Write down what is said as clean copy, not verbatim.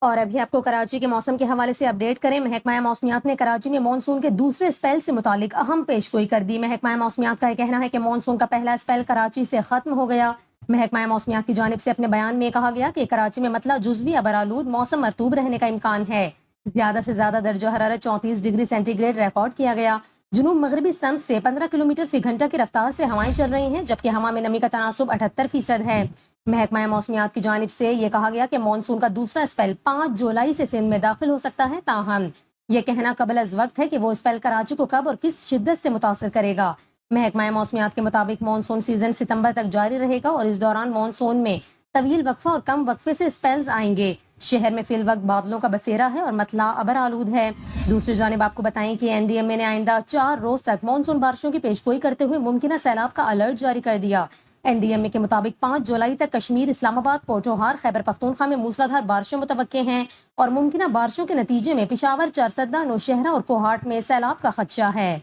اور ابھی آپ کو کراچی کے موسم کے حوالے سے اپڈیٹ کریں۔ محکمہ موسمیات نے کراچی میں مانسون کے دوسرے اسپیل سے متعلق اہم پیش گوئی کر دی۔ محکمہ موسمیات کا یہ کہنا ہے کہ مانسون کا پہلا اسپیل کراچی سے ختم ہو گیا۔ محکمہ موسمیات کی جانب سے اپنے بیان میں کہا گیا کہ کراچی میں مطلع جزوی ابرآلود موسم مرطوب رہنے کا امکان ہے۔ زیادہ سے زیادہ درجہ حرارت 34 ڈگری سینٹی گریڈ ریکارڈ کیا گیا۔ جنوب مغربی سمت سے 15 کلومیٹر فی گھنٹہ کی رفتار سے ہوائیں چل رہی ہیں، جبکہ ہوا میں نمی کا تناسب 78% ہے۔ محکمہ موسمیات کی جانب سے یہ کہا گیا کہ مانسون کا دوسرا اسپیل 5 جولائی سے سندھ میں داخل ہو سکتا ہے، تاہم یہ کہنا قبل از وقت ہے کہ وہ اسپیل کراچی کو کب اور کس شدت سے متاثر کرے گا۔ محکمہ موسمیات کے مطابق مانسون سیزن ستمبر تک جاری رہے گا اور اس دوران مانسون میں طویل وقفہ اور کم وقفے سے اسپیلز آئیں گے۔ شہر میں فی الوقت بادلوں کا بسیرا ہے اور مطلع ابر آلود ہے۔ دوسری جانب آپ کو بتائیں کہ NDMA نے آئندہ 4 روز تک مانسون بارشوں کی پیشگوئی کرتے ہوئے ممکنہ سیلاب کا الرٹ جاری کر دیا۔ NDMA کے مطابق 5 جولائی تک کشمیر، اسلام آباد، پوٹھوہار، خیبر پختونخوا میں موسلا دھار بارشیں متوقع ہیں اور ممکنہ بارشوں کے نتیجے میں پشاور، چارسدہ، نوشہرہ اور کوہاٹ میں سیلاب کا خدشہ ہے۔